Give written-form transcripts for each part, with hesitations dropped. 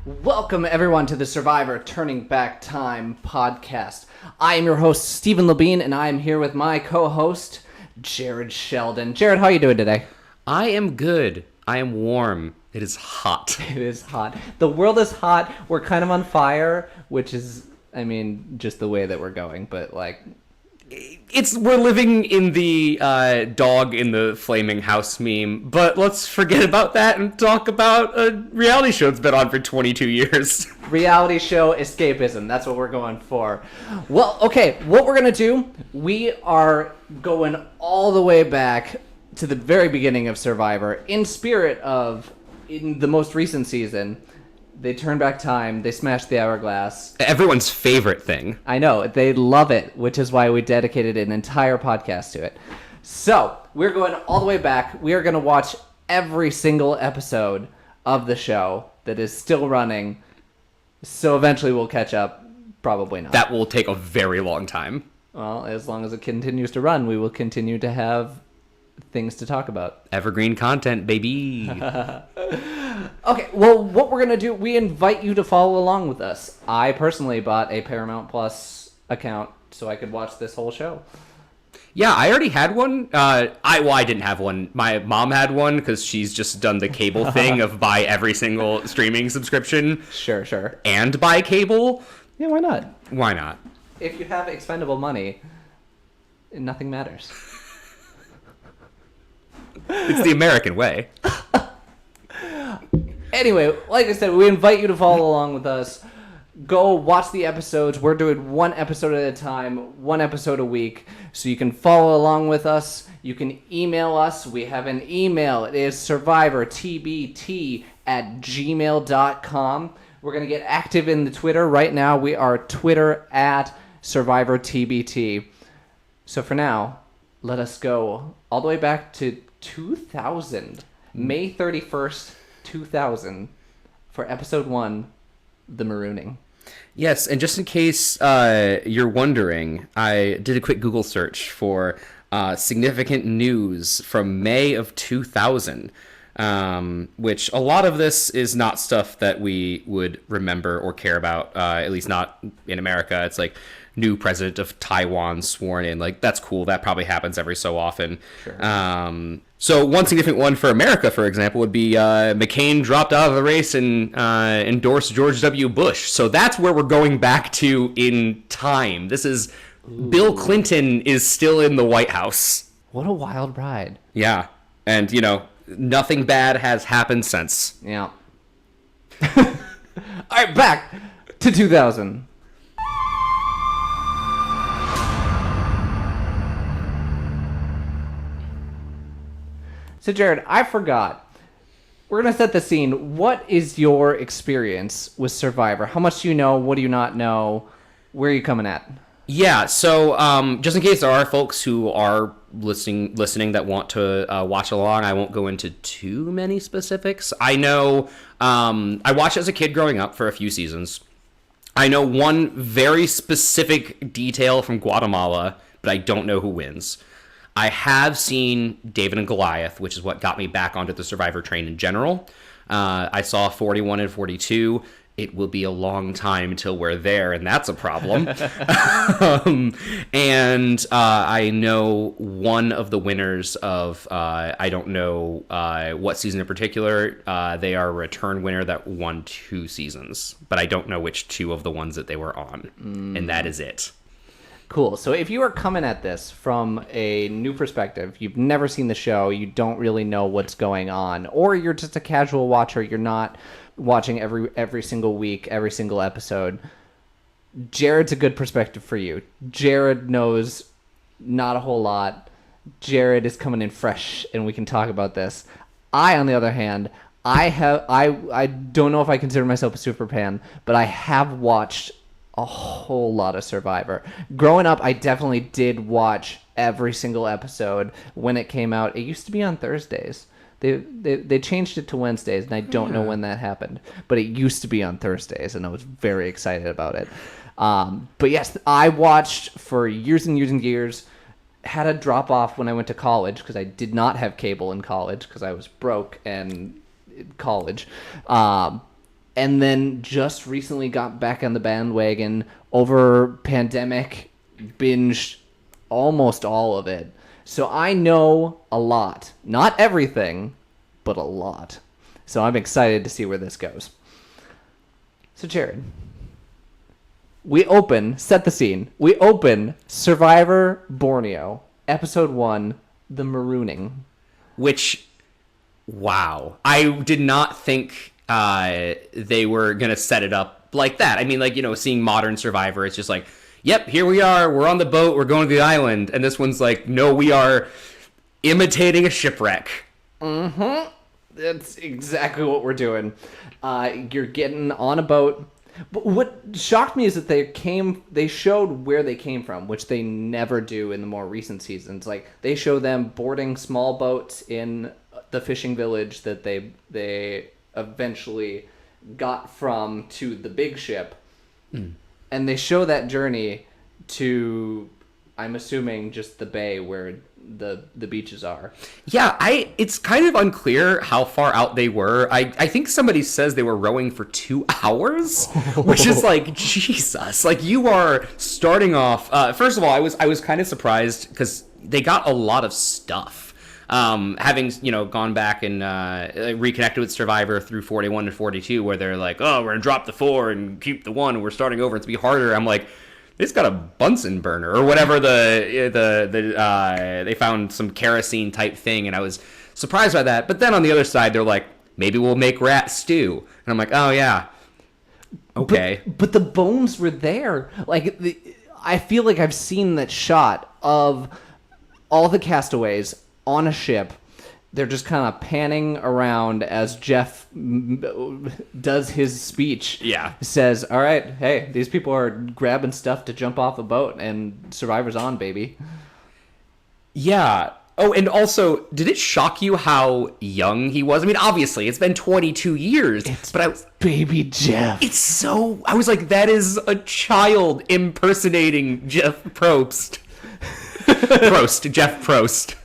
Welcome, everyone, to the Survivor Turning Back Time podcast. I am your host, Stephen Labine, and I am here with my co-host, Jared Sheldon. Jared, how are you doing today? I am good. I am warm. It is hot. It is hot. The world is hot. We're kind of on fire, which is, just the way that we're going, but, We're living in the dog in the flaming house meme, but let's forget about that and talk about a reality show that's been on for 22 years. Reality show escapism. That's what we're going for. Well, okay, what we're going to do, we are going all the way back to the very beginning of Survivor in spirit of, in the most recent season, they turned back time, they smashed the hourglass. Everyone's favorite thing. I know, they love it, which is why we dedicated an entire podcast to it. So, we're going all the way back. We are going to watch every single episode of the show that is still running. So eventually we'll catch up. Probably not. That will take a very long time. Well, as long as it continues to run, we will continue to have things to talk about. Evergreen content, baby. Okay, well, what we're going to do, we invite you to follow along with us. I personally bought a Paramount Plus account so I could watch this whole show. Yeah, I already had one. I didn't have one. My mom had one because she's just done the cable thing of buy every single streaming subscription. Sure. And buy cable. Yeah, why not? Why not? If you have expendable money, nothing matters. It's the American way. Anyway, like I said, we invite you to follow along with us. Go watch the episodes. We're doing one episode at a time, one episode a week. So you can follow along with us. You can email us. We have an email. It is survivortbt@gmail.com. We're going to get active in the Twitter. Right now, we are Twitter @survivortbt. So for now, let us go all the way back to 2000. May 31st, 2000, for episode 1, The Marooning. Yes, and just in case you're wondering, I did a quick Google search for significant news from May of 2000, which a lot of this is not stuff that we would remember or care about, at least not in America. It's like new president of Taiwan sworn in. Like, that's cool. That probably happens every so often. Sure. So one significant one for America, for example, would be McCain dropped out of the race and endorsed George W. Bush. So that's where we're going back to in time. This is Bill Clinton is still in the White House. What a wild ride. Yeah. And, nothing bad has happened since. Yeah. All right, back to 2000. So, Jared, I forgot. We're going to set the scene. What is your experience with Survivor? How much do you know? What do you not know? Where are you coming at? Yeah, so just in case there are folks who are listening that want to watch along, I won't go into too many specifics. I know I watched as a kid growing up for a few seasons. I know one very specific detail from Guatemala, but I don't know who wins. I have seen David and Goliath, which is what got me back onto the Survivor train in general. I saw 41 and 42. It will be a long time till we're there, and that's a problem. And I know one of the winners of, I don't know what season in particular. They are a return winner that won 2 seasons, but I don't know which 2 of the ones that they were on. And that is it. Cool. So if you are coming at this from a new perspective, you've never seen the show, you don't really know what's going on, or you're just a casual watcher, you're not watching every single week, every single episode, Jared's a good perspective for you. Jared knows not a whole lot. Jared is coming in fresh, and we can talk about this. I, on the other hand, I don't know if I consider myself a super fan, but I have watched a whole lot of Survivor. Growing up, I definitely did watch every single episode when it came out. It used to be on Thursdays. They changed it to Wednesdays, and I don't know when that happened. But it used to be on Thursdays, and I was very excited about it. But yes, I watched for years and years and years. Had a drop off when I went to college because I did not have cable in college because I was broke and in college. and then just recently got back on the bandwagon over pandemic, binged almost all of it. So I know a lot. Not everything, but a lot. So I'm excited to see where this goes. So Jared, set the scene. We open Survivor Borneo, episode 1, The Marooning. Which, wow. I did not think they were going to set it up like that. I mean, like, seeing modern Survivor, it's just like, yep, here we are. We're on the boat. We're going to the island. And this one's like, no, we are imitating a shipwreck. Mm-hmm. That's exactly what we're doing. You're getting on a boat. But what shocked me is that they showed where they came from, which they never do in the more recent seasons. Like, they show them boarding small boats in the fishing village that they eventually got from to the big ship. And they show that journey to, I'm assuming, just the bay where the beaches are. Yeah, it's kind of unclear how far out they were. I think somebody says they were rowing for 2 hours, which is like, Jesus. Like, you are starting off. First of all, I was kind of surprised because they got a lot of stuff. Having gone back and reconnected with Survivor through 41 to 42, where they're like, oh, we're gonna drop the 4 and keep the 1, and we're starting over. It's gonna be harder. I'm like, it's got a Bunsen burner or whatever they found some kerosene type thing, and I was surprised by that. But then on the other side, they're like, maybe we'll make rat stew, and I'm like, oh yeah, okay. But the bones were there. Like, I feel like I've seen that shot of all the castaways on a ship. They're just kind of panning around as Jeff does his speech. Yeah. Says, all right, hey, these people are grabbing stuff to jump off a boat, and Survivor's on, baby. Yeah. Oh, and also, did it shock you how young he was? I mean, obviously, it's been 22 years. Baby Jeff. I was like, that is a child impersonating Jeff Probst. Jeff Prost.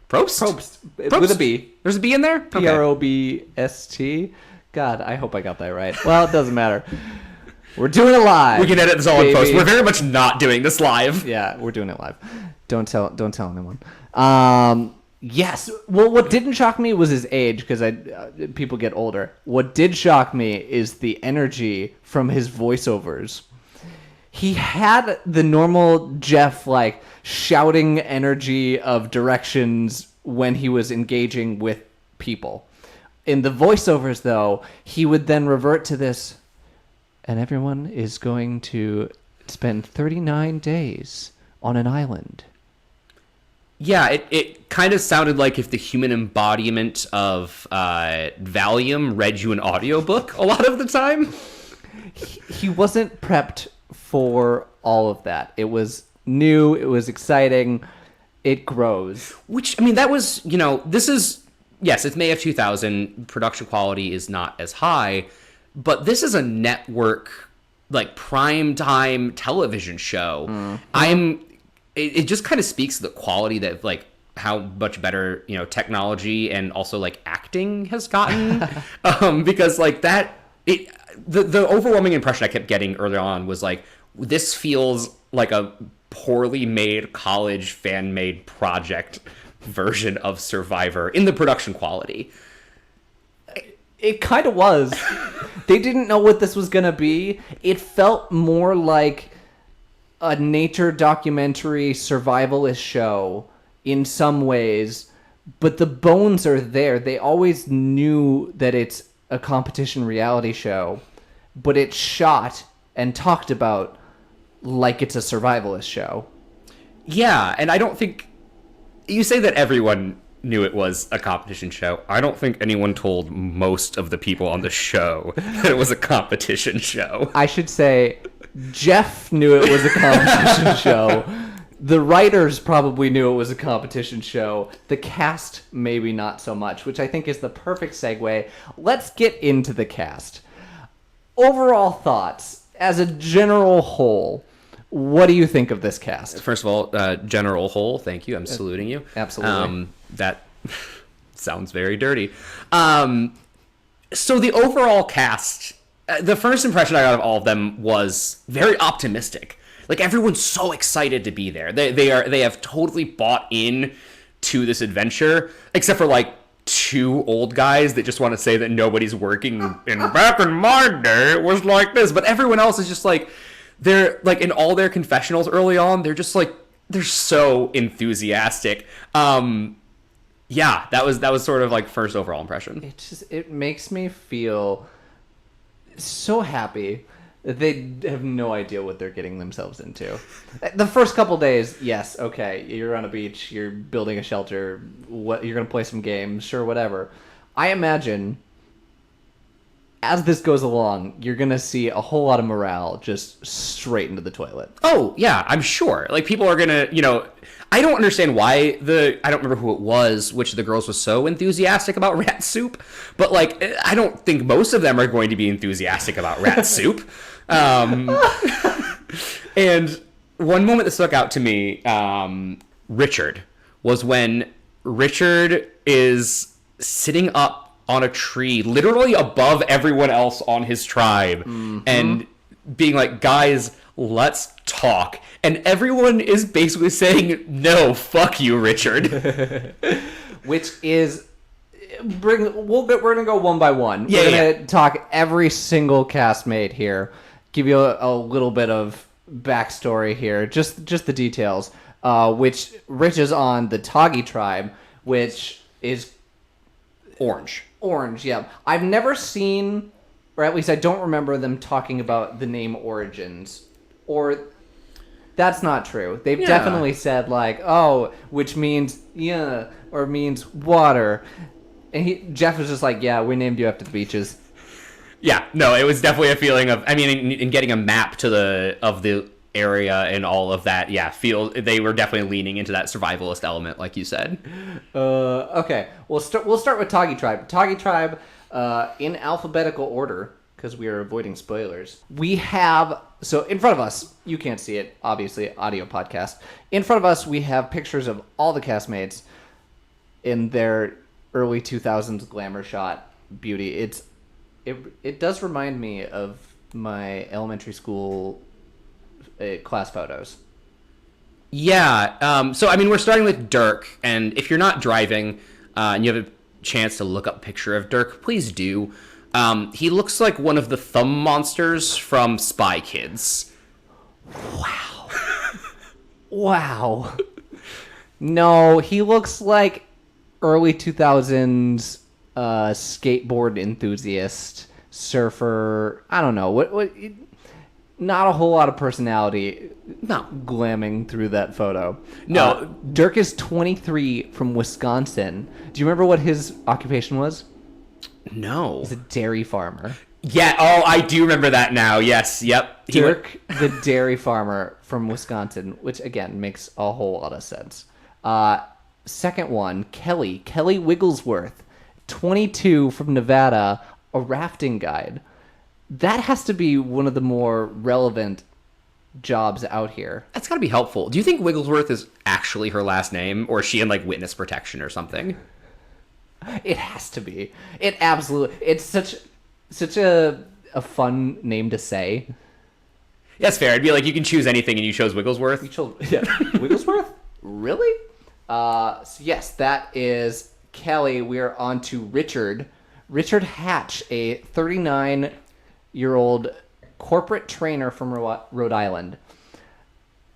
Probst? With a B. There's a B in there? Probst. God, I hope I got that right. Well, it doesn't matter. We're doing it live. We can edit this all in post. We're very much not doing this live. Yeah, we're doing it live. Don't tell anyone. Yes. Well, what didn't shock me was his age, because people get older. What did shock me is the energy from his voiceovers. He had the normal Jeff, like, shouting energy of directions when he was engaging with people. In the voiceovers, though, he would then revert to this, and everyone is going to spend 39 days on an island. Yeah, it kind of sounded like if the human embodiment of Valium read you an audiobook a lot of the time. He wasn't prepped for all of that. It was new, it was exciting, it grows. Which, I mean, that was, this is, yes, it's May of 2000, production quality is not as high, but this is a network, like, prime time television show. Mm-hmm. It just kind of speaks to the quality that, like, how much better, technology and also, like, acting has gotten. Because, like, the overwhelming impression I kept getting early on was, like, this feels like a poorly made college fan-made project version of Survivor in the production quality. It kind of was. They didn't know what this was going to be. It felt more like a nature documentary survivalist show in some ways, but the bones are there. They always knew that it's a competition reality show, but it's shot and talked about like it's a survivalist show. Yeah, and I don't think... You say that everyone knew it was a competition show. I don't think anyone told most of the people on the show that it was a competition show. I should say Jeff knew it was a competition show. The writers probably knew it was a competition show. The cast, maybe not so much, which I think is the perfect segue. Let's get into the cast. Overall thoughts, as a general whole, what do you think of this cast? First of all, general whole, thank you. I'm saluting you. Absolutely. That sounds very dirty. So the overall cast, the first impression I got of all of them was very optimistic. Like everyone's so excited to be there. They have totally bought in to this adventure, except for like two old guys that just want to say that nobody's working. And back in my day, it was like this. But everyone else is just like, they're like in all their confessionals early on. They're just like, they're so enthusiastic. Yeah, that was sort of like first overall impression. It makes me feel so happy that they have no idea what they're getting themselves into. The first couple days, yes, okay, you're on a beach, you're building a shelter, you're gonna play some games, sure, whatever. I imagine as this goes along, you're gonna see a whole lot of morale just straight into the toilet. Oh yeah, I'm sure. Like people are gonna, I don't understand why I don't remember who it was, which of the girls was so enthusiastic about rat soup, but like I don't think most of them are going to be enthusiastic about rat soup. And one moment that stuck out to me, Richard, was when Richard is sitting up on a tree, literally above everyone else on his tribe, and being like, guys, let's talk. And everyone is basically saying, no, fuck you, Richard. Which is... we're gonna go one by one. Yeah, we're gonna talk every single castmate here. Give you a little bit of backstory here. Just the details. Which Rich is on the Toggy tribe, which is... Orange, yeah. I've never seen, or at least I don't remember them talking about the name Origins. Or... that's not true. They've definitely said, like, oh, which means, yeah, or means water. And Jeff was just like, yeah, we named you after the beaches. Yeah, no, it was definitely a feeling of, I mean, in getting a map of the area and all of that, yeah, they were definitely leaning into that survivalist element, like you said. Okay, we'll start with Toggy Tribe. Toggy Tribe, in alphabetical order, because we are avoiding spoilers. We have, so in front of us, you can't see it, obviously, audio podcast. In front of us, we have pictures of all the castmates in their early 2000s glamour shot beauty. It does remind me of my elementary school class photos. Yeah, so I mean, we're starting with Dirk, and if you're not driving and you have a chance to look up a picture of Dirk, please do. He looks like one of the thumb monsters from Spy Kids. Wow. Wow. No, he looks like early 2000s skateboard enthusiast, surfer. I don't know. What not a whole lot of personality. No. Glamming through that photo. No. Dirk is 23 from Wisconsin. Do you remember what his occupation was? No. He's a dairy farmer. Yeah, oh, I do remember that now. Yes, yep. Dirk, the dairy farmer from Wisconsin, which, again, makes a whole lot of sense. Second one, Kelly Wigglesworth, 22 from Nevada, a rafting guide. That has to be one of the more relevant jobs out here. That's got to be helpful. Do you think Wigglesworth is actually her last name, or is she in, like, witness protection or something? It has to be. It absolutely... It's such a fun name to say. Yeah, that's fair. It'd be like you can choose anything and you chose Wigglesworth. Yeah. Wigglesworth? Really? So yes, that is Kelly. We are on to Richard. Richard Hatch, a 39-year-old corporate trainer from Rhode Island.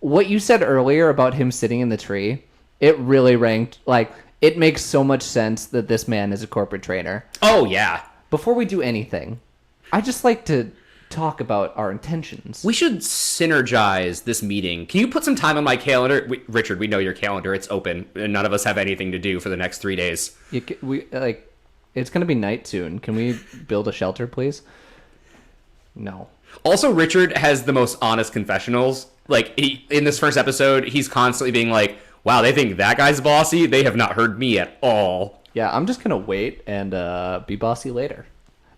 What you said earlier about him sitting in the tree, it really ranked, like, it makes so much sense that this man is a corporate trainer. Oh, yeah. Before we do anything, I just like to talk about our intentions. We should synergize this meeting. Can you put some time on my calendar? Richard, we know your calendar. It's open. And none of us have anything to do for the next 3 days. It's going to be night soon. Can we build a shelter, please? No. Also, Richard has the most honest confessionals. Like, in this first episode, he's constantly being like, wow, they think that guy's bossy? They have not heard me at all. Yeah, I'm just going to wait and be bossy later.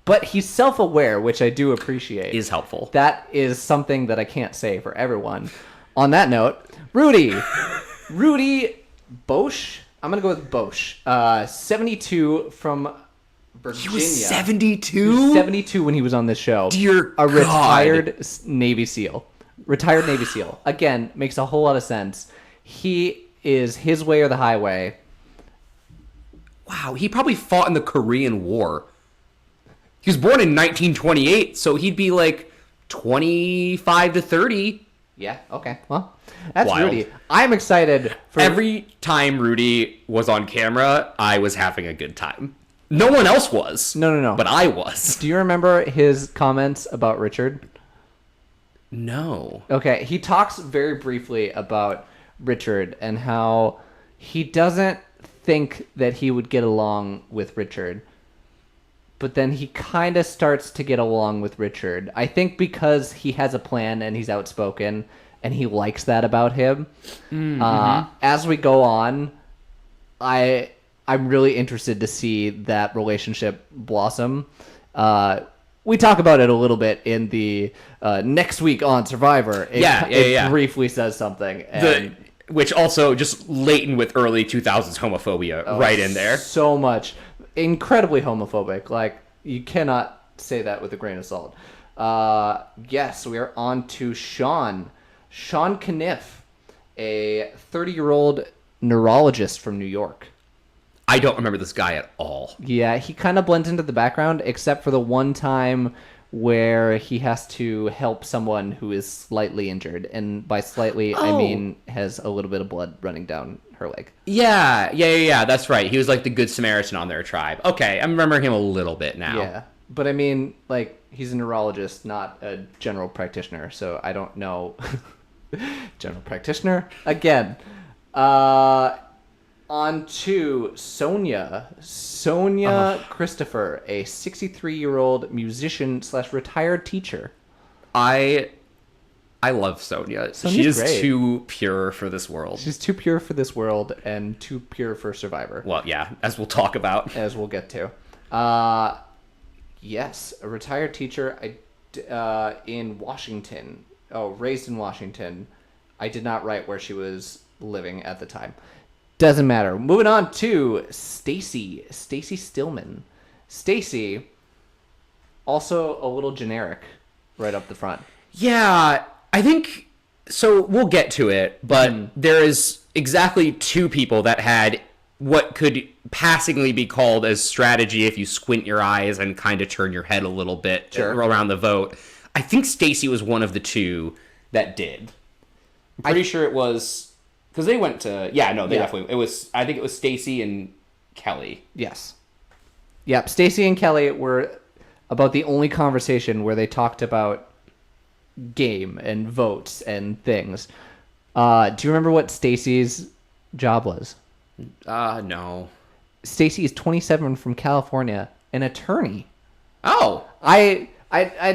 But he's self-aware, which I do appreciate. Is helpful. That is something that I can't say for everyone. On that note, Rudy Bosch. I'm going to go with Bosch. 72 from Virginia. He was He 72? was 72 when he was on this show. Dear A God. retired Navy SEAL. Retired Navy SEAL. Again, makes a whole lot of sense. He is his way or the highway. Wow, he probably fought in the Korean War. He was born in 1928, so he'd be like 25 to 30. Yeah, okay. Well, that's Wild. Rudy. I'm excited for Every time Rudy was on camera, I was having a good time. No one else was. No. But I was. Do you remember his comments about Richard? No. Okay, he talks very briefly about Richard and how he doesn't think that he would get along with Richard. But then he kind of starts to get along with Richard. I think because he has a plan and he's outspoken and he likes that about him. As we go on, I'm really interested to see that relationship blossom. We talk about it a little bit in the next week on Survivor. It briefly says something. And Which also just latent with early 2000s homophobia right in there. So much. Incredibly homophobic. Like, you cannot say that with a grain of salt. Yes, we are on to Sean. Sean Caniff, a 30-year-old neurologist from New York. I don't remember this guy at all. Yeah, he kind of blends into the background, except for the one time where he has to help someone who is slightly injured. And by slightly, I mean has a little bit of blood running down her leg. Yeah, that's right. He was like the Good Samaritan on their tribe. Okay, I remember him a little bit now. Yeah, but I mean, like, he's a neurologist, not a general practitioner, so I don't know. General practitioner? Again. On to Sonia. Sonia Christopher, a 63-year-old musician / retired teacher. I love Sonia. Sonia's she is great. too pure for this world. She's too pure for this world and too pure for Survivor. Well, yeah, as we'll talk about. As we'll get to. Yes, a retired teacher in Washington. Oh, raised in Washington. I did not write where she was living at the time. Doesn't matter. Moving on to Stacy. Stacy Stillman. Stacy, also a little generic right up the front. Yeah, I think so. We'll get to it, but there is exactly two people that had what could passingly be called as strategy if you squint your eyes and kind of turn your head a little bit around the vote. I think Stacy was one of the two that did. I'm pretty sure it was because they went to definitely it was. I think it was Stacy and Kelly. Yes. Yep. Stacy and Kelly were about the only conversation where they talked about game and votes and things. Do you remember what Stacy's job was? No. Stacy is 27 from California, an attorney. Oh. I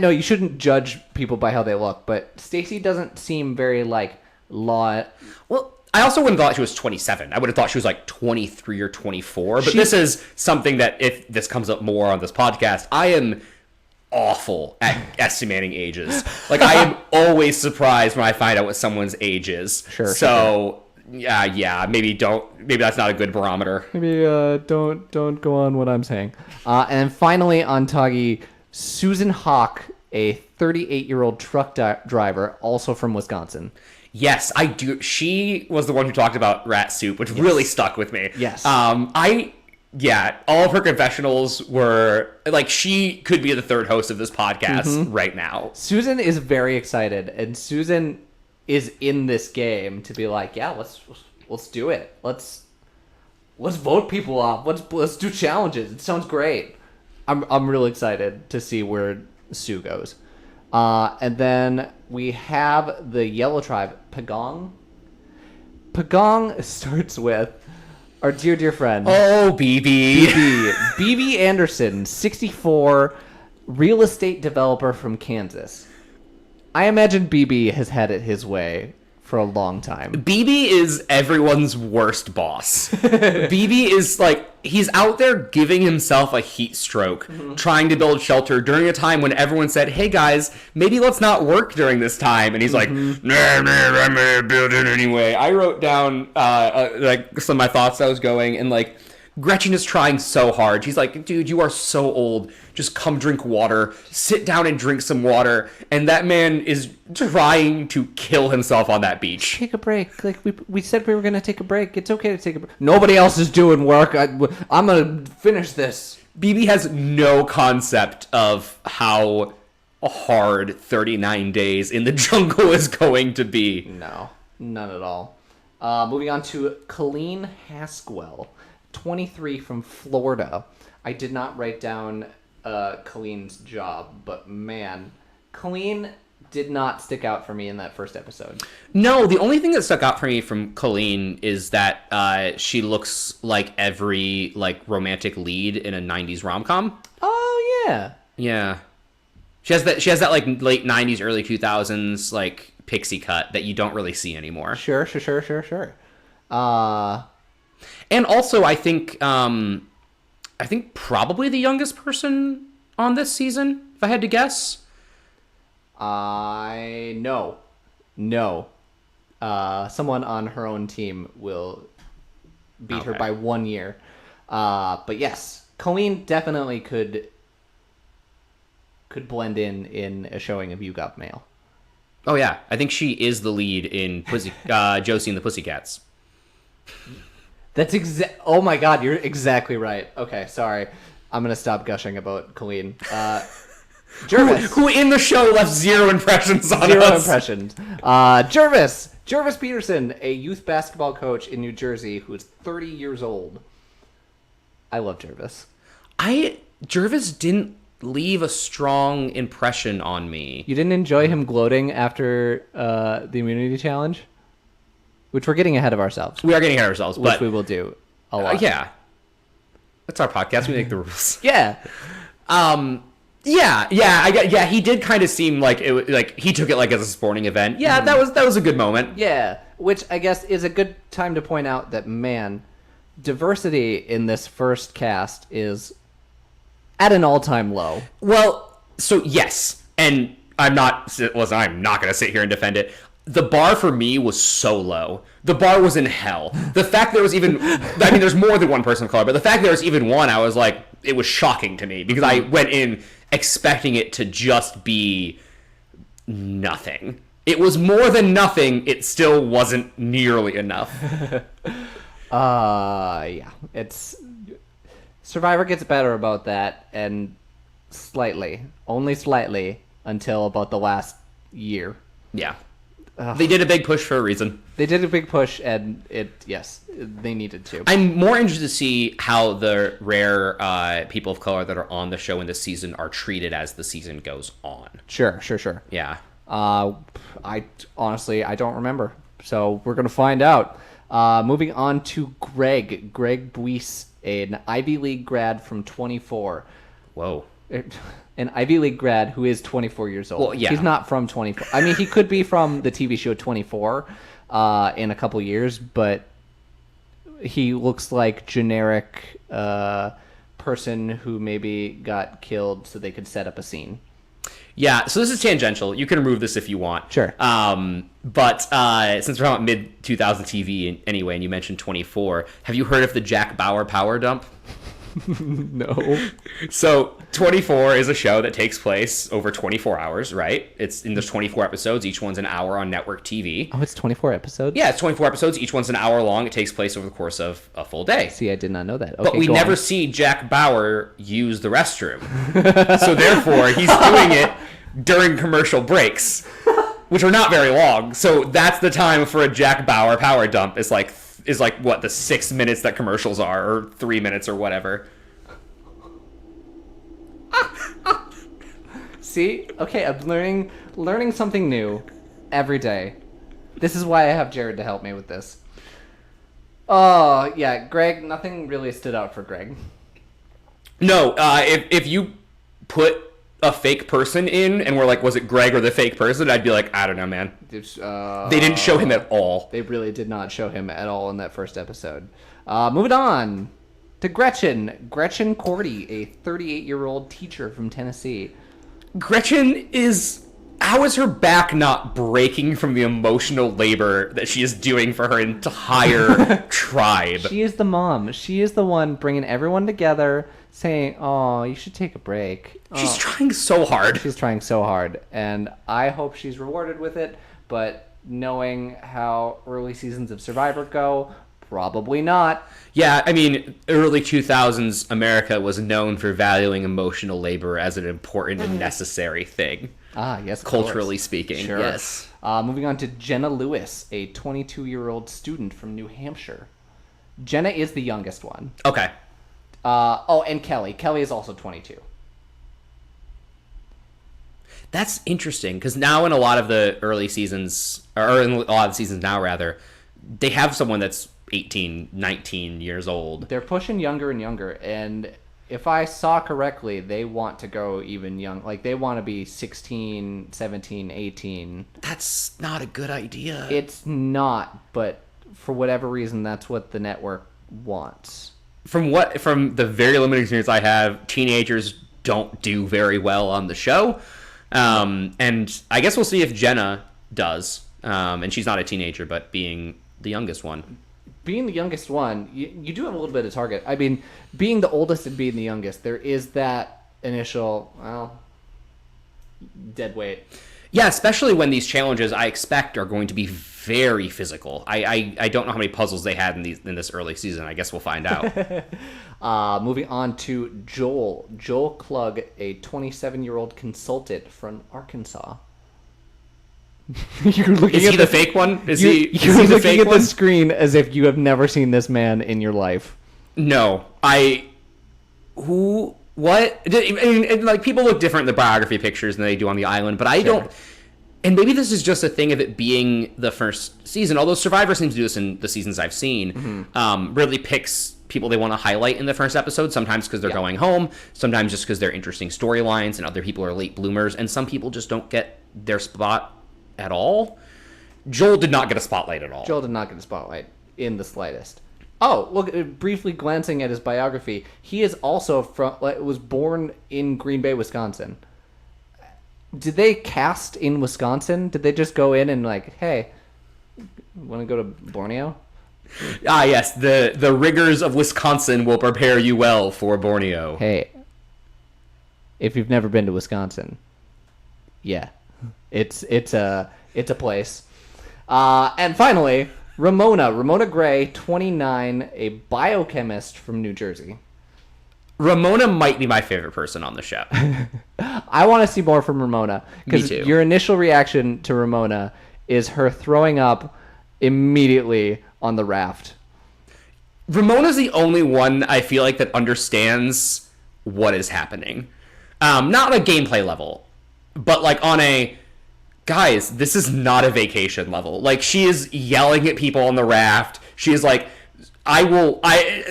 know you shouldn't judge people by how they look, but Stacy doesn't seem very like law. Well, I also wouldn't have thought she was 27. I would have thought she was like 23 or 24. But this is something that if this comes up more on this podcast, I am awful at estimating ages. Like, I am always surprised when I find out what someone's age is. Sure. Yeah, maybe that's not a good barometer. Maybe don't go on what I'm saying. And finally on Toggy, Susan Hawk, a 38-year-old truck driver, also from Wisconsin. Yes, I do. She was the one who talked about rat soup, which really stuck with me. Yes. All of her confessionals were like, she could be the third host of this podcast right now. Susan is very excited, and Susan is in this game to be like, yeah, let's do it. Let's vote people off. Let's do challenges. It sounds great. I'm really excited to see where Sue goes. And then we have the Yellow Tribe, Pagong. Pagong starts with our dear friend. Oh, BB. BB Anderson, 64, real estate developer from Kansas. I imagine BB has had it his way for a long time. BB is everyone's worst boss. BB is like, he's out there giving himself a heat stroke, trying to build shelter during a time when everyone said, hey guys, maybe let's not work during this time. And he's like, I'm gonna build it anyway. I wrote down like some of my thoughts I was going, and like, Gretchen is trying so hard. She's like, dude, you are so old. Just come drink water. Sit down and drink some water. And that man is trying to kill himself on that beach. Take a break. Like we said we were gonna take a break. It's okay to take a break. Nobody else is doing work. I'm gonna finish this. BB has no concept of how hard 39 days in the jungle is going to be. No, none at all. Moving on to Colleen Haskwell, 23 from Florida. I did not write down Colleen's job, but man, Colleen did not stick out for me in that first episode. No, the only thing that stuck out for me from Colleen is that she looks like every romantic lead in a 90s rom-com. Oh yeah. Yeah. She has that like late 90s early 2000s like pixie cut that you don't really see anymore. Sure. And also I think probably the youngest person on this season, if I had to guess. No. Someone on her own team will beat her by 1 year. But yes, Colleen definitely could blend in a showing of You Got Mail. Oh yeah, I think she is the lead in Josie and the Pussycats. That's Oh my God, you're exactly right. Okay, sorry. I'm gonna stop gushing about Colleen. Jervis, who in the show left zero impressions on us. Zero impressions. Jervis Peterson, a youth basketball coach in New Jersey who is 30 years old. I love Jervis. Jervis didn't leave a strong impression on me. You didn't enjoy him gloating after the immunity challenge? Which we're getting ahead of ourselves. We are getting ahead of ourselves, which we will do a lot. Yeah. That's our podcast. We make the rules. Yeah. Yeah, he did kind of seem like he took it like as a sporting event. Yeah, that was a good moment. Yeah, which I guess is a good time to point out that, man, diversity in this first cast is at an all-time low. Well, so yes, and I'm not going to sit here and defend it. The bar for me was so low. The bar was in hell. The fact there was even, there's more than one person of color, but the fact there was even one, I was like, it was shocking to me because I went in expecting it to just be nothing. It was more than nothing. It still wasn't nearly enough. Yeah. It's Survivor gets better about that, and only slightly, until about the last year. Yeah. They did a big push for a reason. They did a big push, and they needed to. I'm more interested to see how the rare people of color that are on the show in this season are treated as the season goes on. Sure. Yeah. I honestly don't remember, so we're gonna find out. Moving on to Greg Buis, an Ivy League grad from 24. Whoa. An Ivy League grad who is 24 years old. Well, yeah. He's not from 24. I mean, he could be from the TV show 24 in a couple years, but he looks like generic person who maybe got killed so they could set up a scene. Yeah, so this is tangential. You can remove this if you want. Sure. But since we're talking about mid-2000 TV anyway, and you mentioned 24, have you heard of the Jack Bauer power dump? No. So 24 is a show that takes place over 24 hours, right? There's 24 episodes. Each one's an hour on network TV. Oh, it's 24 episodes? Yeah, it's 24 episodes. Each one's an hour long. It takes place over the course of a full day. See, I did not know that. Okay, but we never see Jack Bauer use the restroom. So therefore, he's doing it during commercial breaks, which are not very long. So that's the time for a Jack Bauer power dump. Is like what the 6 minutes that commercials are, or 3 minutes, or whatever. See? Okay, I'm learning something new every day. This is why I have Jared to help me with this. Oh, yeah, Greg, nothing really stood out for Greg. No, if you put a fake person in and we're like, was it Greg or the fake person? I'd be like, I don't know, man. They didn't show him at all. They really did not show him at all in that first episode. Moving on to Gretchen. Gretchen Cordy, a 38-year-old teacher from Tennessee. Gretchen is How is her back not breaking from the emotional labor that she is doing for her entire tribe? She is the mom. She is the one bringing everyone together, saying, "Oh, you should take a break." She's trying so hard. She's trying so hard, and I hope she's rewarded with it. But knowing how early seasons of Survivor go, probably not. Yeah, I mean, early 2000s America was known for valuing emotional labor as an important and necessary thing. Ah, yes, of culturally course. speaking. Sure. Yes. Moving on to Jenna Lewis, a 22-year-old student from New Hampshire. Jenna is the youngest one. Okay. And Kelly. Kelly is also 22. That's interesting, because now in a lot of the early seasons, or in a lot of the seasons now, rather, they have someone that's 18, 19 years old. They're pushing younger and younger, and if I saw correctly, they want to go even young. Like, they want to be 16, 17, 18. That's not a good idea. It's not, but for whatever reason, that's what the network wants. From the very limited experience I have, teenagers don't do very well on the show. And I guess we'll see if Jenna does. And she's not a teenager, but being the youngest one. Being the youngest one, you do have a little bit of target. I mean, being the oldest and being the youngest, there is that initial, dead weight. Yeah, especially when these challenges, I expect, are going to be very physical. I don't know how many puzzles they had in this early season. I guess we'll find out. Moving on to Joel. Joel Klug, a 27-year-old consultant from Arkansas. You're looking Is at he the fake one? Is he You're the looking fake at one? the screen as if you have never seen this man in your life. No. What? And, like, people look different in the biography pictures than they do on the island, but I don't... And maybe this is just a thing of it being the first season, although Survivor seems to do this in the seasons I've seen. Really picks people they want to highlight in the first episode, sometimes because they're going home, sometimes just because they're interesting storylines, and other people are late bloomers, and some people just don't get their spot at all. Joel did not get a spotlight at all. Joel did not get a spotlight in the slightest. Oh, look, briefly glancing at his biography, he is also was born in Green Bay, Wisconsin. Did they cast in Wisconsin? Did they just go in and like, hey, want to go to Borneo? Ah, yes, the rigors of Wisconsin will prepare you well for Borneo. Hey, if you've never been to Wisconsin, yeah, it's a place. And finally, Ramona Gray, 29, a biochemist from New Jersey. Ramona might be my favorite person on the show. I want to see more from Ramona, because Me too. your initial reaction to Ramona is her throwing up immediately on the raft. Ramona's the only one I feel like that understands what is happening. Not on a gameplay level, but like on a, guys, this is not a vacation level. Like, she is yelling at people on the raft. She is like,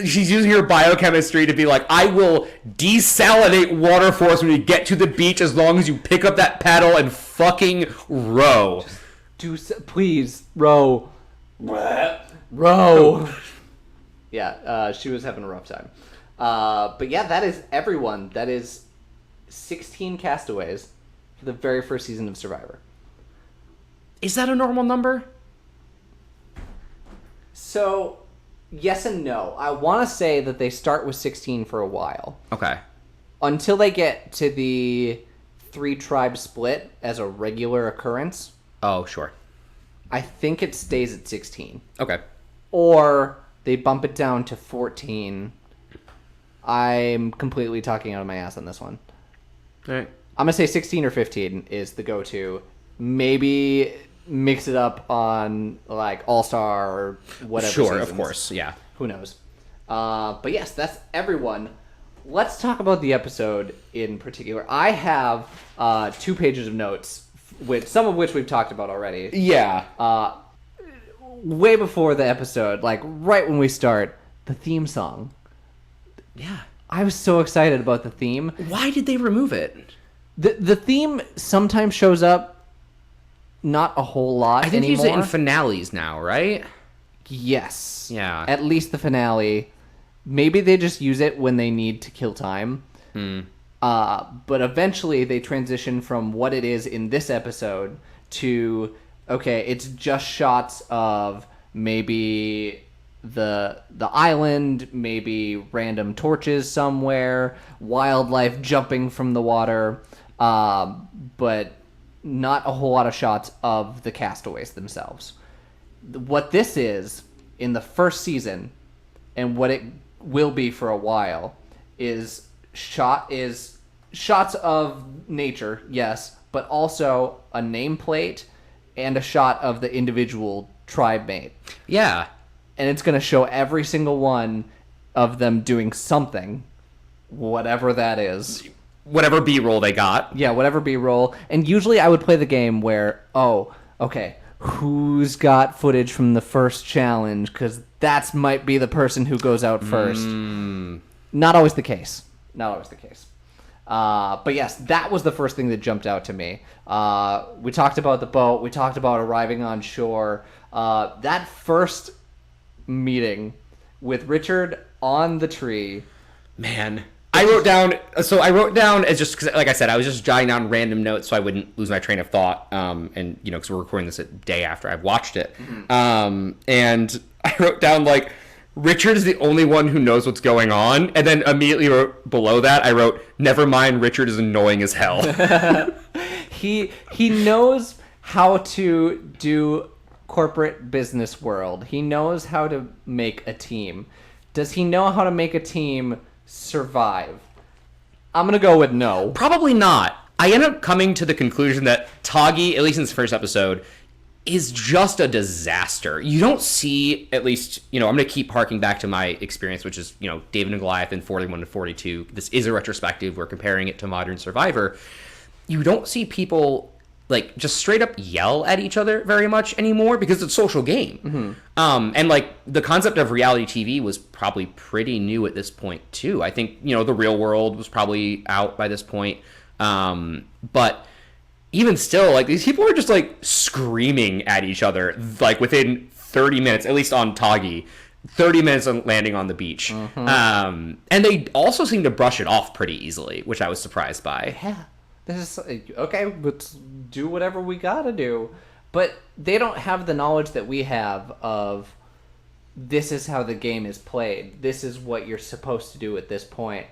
she's using her biochemistry to be like, I will desalinate water for us when we get to the beach as long as you pick up that paddle and fucking row. Please, row. Row. Yeah, she was having a rough time. But yeah, that is everyone. That is 16 castaways for the very first season of Survivor. Is that a normal number? So, yes and no. I want to say that they start with 16 for a while. Okay. Until they get to the 3-tribe split as a regular occurrence. Oh, sure. I think it stays at 16. Okay. Or they bump it down to 14. I'm completely talking out of my ass on this one. All right. I'm going to say 16 or 15 is the go-to. Maybe mix it up on, like, All-Star or whatever Sure, seasons. of course, yeah. Who knows? But yes, that's everyone. Let's talk about the episode in particular. I have 2 pages of notes, some of which we've talked about already. Yeah. Way before the episode, like right when we start, the theme song. Yeah. I was so excited about the theme. Why did they remove it? The theme sometimes shows up, not a whole lot I think anymore. they use it in finales now, right? Yes. Yeah. At least the finale. Maybe they just use it when they need to kill time. But eventually they transition from what it is in this episode to, okay, it's just shots of maybe the island, maybe random torches somewhere, wildlife jumping from the water, but not a whole lot of shots of the castaways themselves. What this is in the first season, and what it will be for a while, is shots of nature, yes, but also a nameplate and a shot of the individual tribe mate. Yeah. And it's going to show every single one of them doing something, whatever that is. Whatever B-roll they got. Yeah, whatever B-roll. And usually I would play the game where, oh, okay, who's got footage from the first challenge? Because that might be the person who goes out first. Not always the case. Not always the case. But yes, that was the first thing that jumped out to me. We talked about the boat. We talked about arriving on shore. That first meeting with Richard on the tree. Man. I wrote down as just, cause, like I said, I was just jotting down random notes so I wouldn't lose my train of thought. And, you know, because we're recording this a day after I've watched it. And I wrote down, like, Richard is the only one who knows what's going on. And then immediately below that, I wrote, never mind, Richard is annoying as hell. He knows how to do corporate business world. He knows how to make a team. Does he know how to make a team survive? I'm going to go with no. Probably not. I end up coming to the conclusion that Tagi, at least in this first episode, is just a disaster. You don't see, at least, you know, I'm going to keep harking back to my experience, which is, you know, David and Goliath in 41 to 42. This is a retrospective. We're comparing it to Modern Survivor. You don't see people, like, just straight up yell at each other very much anymore because it's a social game. And, like, the concept of reality TV was probably pretty new at this point, too. I think, you know, The Real World was probably out by this point. But even still, like, these people are just, like, screaming at each other, like, within 30 minutes, at least on Tagi, 30 minutes on landing on the beach. And they also seem to brush it off pretty easily, which I was surprised by. Yeah. This is, okay, let's do whatever we gotta do. But they don't have the knowledge that we have of this is how the game is played. This is what you're supposed to do at this point.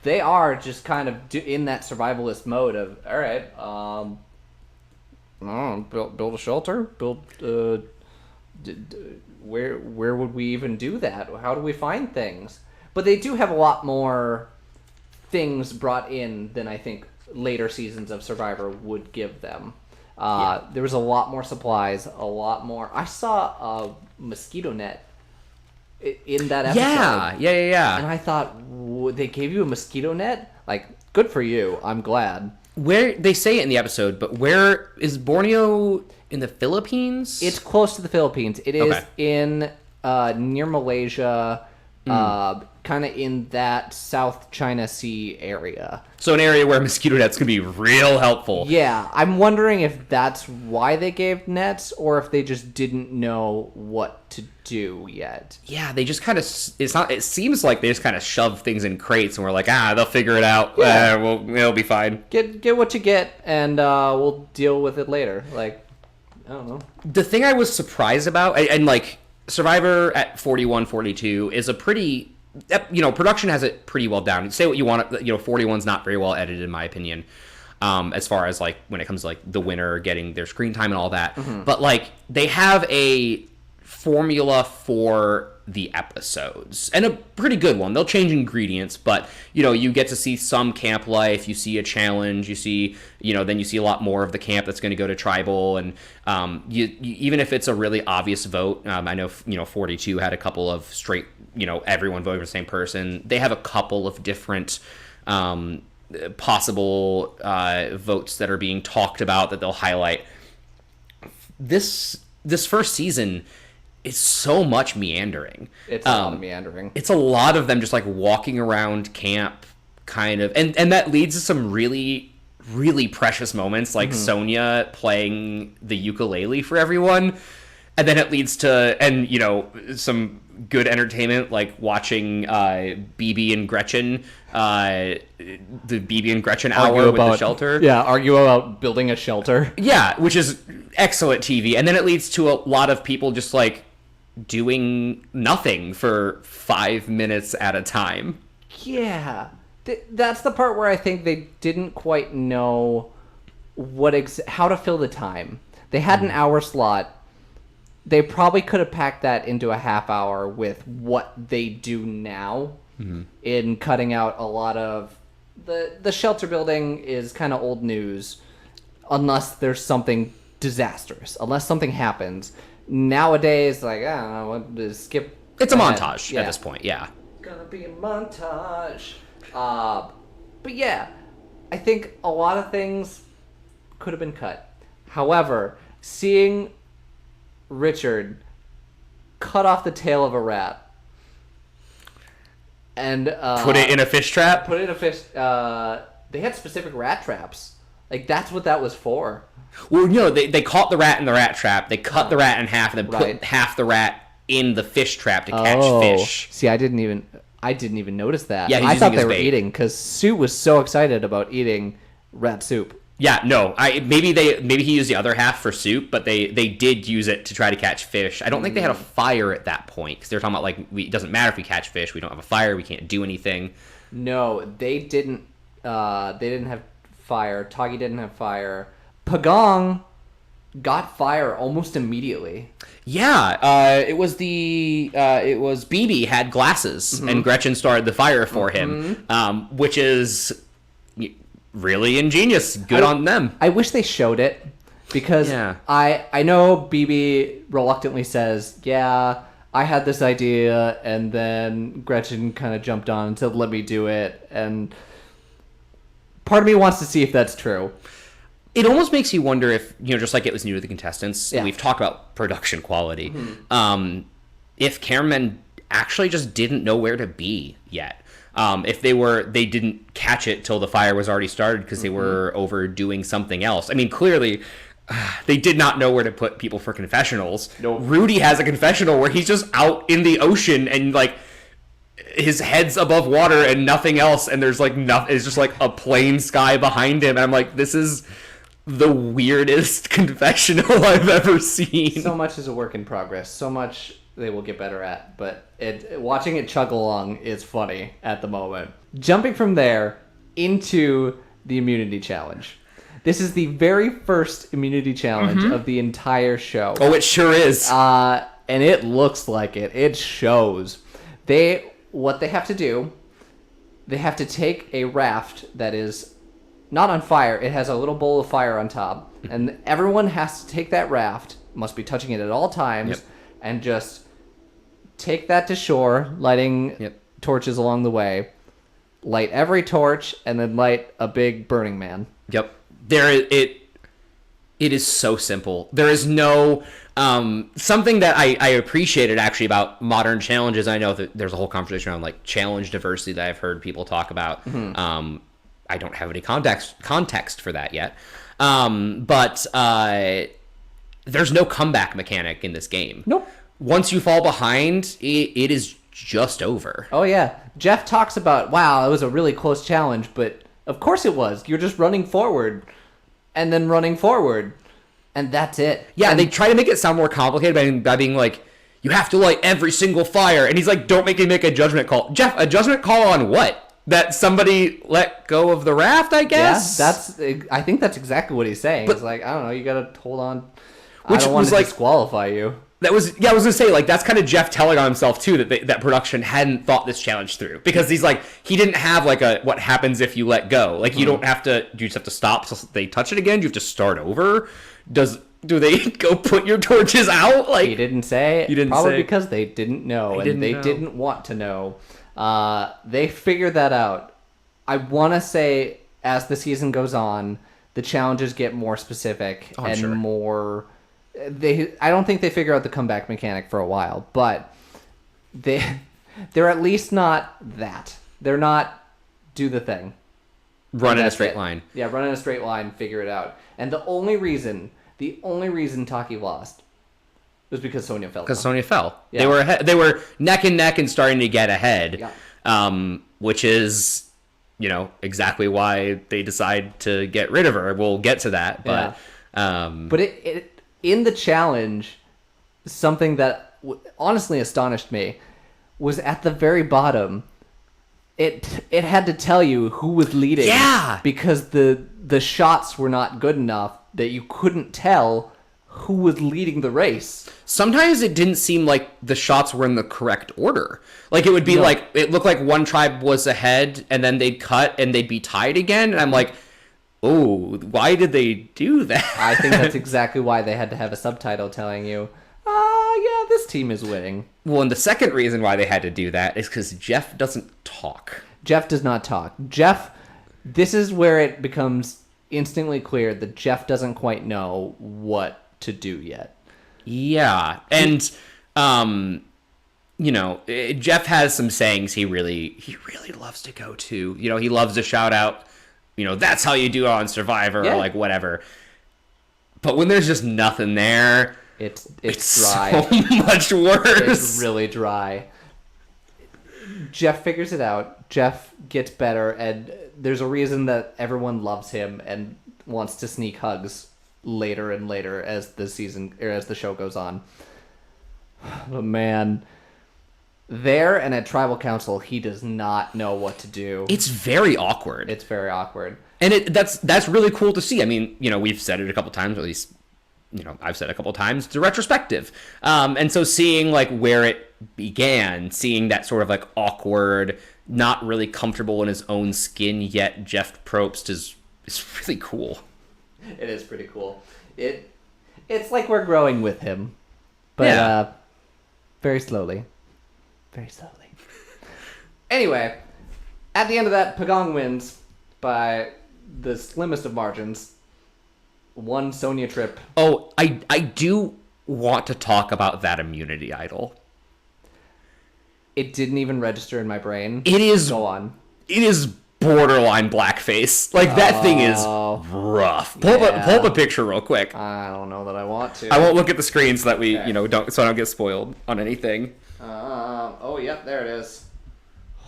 They are just kind of in that survivalist mode of, all right, build a shelter, where would we even do that? How do we find things? But they do have a lot more things brought in than I think later seasons of Survivor would give them. There was a lot more supplies, a lot more. I saw a mosquito net in that episode. Yeah. And I thought, they gave you a mosquito net? Like, good for you. I'm glad. Where they say it in the episode, but where is Borneo? In the Philippines? It's close to the Philippines. It is in near Malaysia, kind of in that South China Sea area. So an area where mosquito nets could be real helpful. Yeah, I'm wondering if that's why they gave nets, or if they just didn't know what to do yet. Yeah, they just kind of, it seems like they just kind of shove things in crates and we're like, they'll figure it out. Yeah. It'll be fine. Get what you get, and we'll deal with it later. Like, I don't know. The thing I was surprised about, and like, Survivor at 41, 42 is a pretty, you know, production has it pretty well down. Say what you want, you know, 41's not very well edited in my opinion, as far as like when it comes to like the winner getting their screen time and all that. But like they have a formula for the episodes, and a pretty good one. They'll change ingredients, but you know, you get to see some camp life, you see a challenge, you see, you know, then you see a lot more of the camp that's going to go to tribal, and you even if it's a really obvious vote, I know, you know, 42 had a couple of straight, you know, everyone voting for the same person. They have a couple of different possible votes that are being talked about that they'll highlight. This first season, it's so much meandering. It's a lot of meandering. It's a lot of them just like walking around camp, kind of, and that leads to some really, really precious moments, like Sonia playing the ukulele for everyone, and then it leads to, and you know, some good entertainment, like watching BB and Gretchen, the BB and Gretchen hour with the shelter. Yeah, argue about building a shelter. Yeah, which is excellent TV. And then it leads to a lot of people just like doing nothing for 5 minutes at a time. Yeah. That's the part where I think they didn't quite know how to fill the time. They had an hour slot. They probably could have packed that into a half hour with what they do now in cutting out a lot of the shelter building is kind of old news unless there's something disastrous, unless something happens. Nowadays, like, I don't know, just skip. It's a montage at this point, yeah. Gonna be a montage. But yeah, I think a lot of things could have been cut. However, seeing Richard cut off the tail of a rat and put it in a fish trap. They had specific rat traps. Like that's what that was for. Well, they caught the rat in the rat trap. They cut the rat in half and then put half the rat in the fish trap to catch fish. See, I didn't even notice that. Yeah, I thought they were eating because Sue was so excited about eating rat soup. Yeah, no, maybe he used the other half for soup, but they did use it to try to catch fish. I don't think they had a fire at that point because they're talking about like it doesn't matter if we catch fish, we don't have a fire, we can't do anything. No, they didn't. They didn't have fire. Toggy didn't have fire. Pagong got fire almost immediately. Yeah, it was BB had glasses and Gretchen started the fire for him, which is really ingenious. Good on them. I wish they showed it because I know BB reluctantly says, yeah, I had this idea and then Gretchen kind of jumped on and said, let me do it. And part of me wants to see if that's true. It almost makes you wonder if, just like it was new to the contestants, we've talked about production quality, if cameramen actually just didn't know where to be yet. If they didn't catch it till the fire was already started because they were overdoing something else. I mean, clearly, they did not know where to put people for confessionals. No. Rudy has a confessional where he's just out in the ocean and like his head's above water and nothing else, and there's like nothing. It's just like a plain sky behind him. And I'm like, this is the weirdest confessional I've ever seen. So much is a work in progress. So much they will get better at, but watching it chug along is funny at the moment. Jumping from there into the immunity challenge. This is the very first immunity challenge of the entire show. Oh, it sure is. And it looks like it. It shows. What they have to do, they have to take a raft that is not on fire. It has a little bowl of fire on top. And everyone has to take that raft, must be touching it at all times, and just take that to shore, lighting torches along the way. Light every torch, and then light a big Burning Man. Yep. It is so simple. There is no something that I appreciated actually about modern challenges. I know that there's a whole conversation around like challenge diversity that I've heard people talk about. I don't have any context for that yet. But there's no comeback mechanic in this game. Nope. Once you fall behind, it is just over. Oh yeah. Jeff talks about, wow, it was a really close challenge, but of course it was. You're just running forward and then running forward. And that's it. Yeah, and they try to make it sound more complicated by being like, you have to light every single fire. And he's like, don't make me make a judgment call. Jeff, a judgment call on what? That somebody let go of the raft, I guess? Yeah, I think that's exactly what he's saying. But it's like, I don't know, you gotta hold on. I don't want to disqualify you. I was gonna say, like, that's kind of Jeff telling on himself too, that production hadn't thought this challenge through, because he's like, he didn't have like a what happens if you let go. Like, you don't have to. Do you just have to stop till they touch it again? Do you have to start over? Do they go put your torches out? Like, he didn't say. He didn't probably say. Because they didn't know, and they didn't want to know. They figured that out. I want to say, as the season goes on, the challenges get more specific more. I don't think they figure out the comeback mechanic for a while, but they're at least not that. They're not do the thing. Run in a straight line. Yeah, run in a straight line, figure it out. And the only reason Taki lost It was because Sonya fell. Because Sonya fell. Yeah. They were ahead, they were neck and neck and starting to get ahead. Yeah. Which is, exactly why they decide to get rid of her. We'll get to that, but But it in the challenge, something that honestly astonished me was at the very bottom. It had to tell you who was leading. Yeah. Because the shots were not good enough that you couldn't tell who was leading the race. Sometimes it didn't seem like the shots were in the correct order. Like it would be like, it looked like one tribe was ahead and then they'd cut and they'd be tied again. And I'm like, oh, why did they do that? I think that's exactly why they had to have a subtitle telling you, yeah, this team is winning. Well, and the second reason why they had to do that is because Jeff doesn't talk. Jeff does not talk. This is where it becomes instantly clear that Jeff doesn't quite know what to do yet. Yeah, and Jeff has some sayings he really loves to go to. He loves to shout out, that's how you do it on Survivor, or like whatever. But when there's just nothing there, it's dry. So much worse. It's really dry. Jeff figures it out. Jeff gets better, and there's a reason that everyone loves him and wants to sneak hugs later and later as the show goes on. But man, there and at Tribal Council, he does not know what to do. It's very awkward. It's very awkward. And that's really cool to see. I mean, we've said it a couple times, or at least, I've said a couple times, it's a retrospective. And so seeing like where it began, seeing that sort of like awkward, not really comfortable in his own skin yet Jeff Probst is really cool. It is pretty cool. It's like we're growing with him, but very slowly. Very slowly. Anyway, at the end of that, Pagong wins by the slimmest of margins. One Sonya trip. Oh, I do want to talk about that immunity idol. It didn't even register in my brain. It is. Go on. It is borderline blackface. Like, that thing is rough. Pull up a picture real quick. I don't know that I want to. I won't look at the screen so that we, I don't get spoiled on anything. Yep, there it is.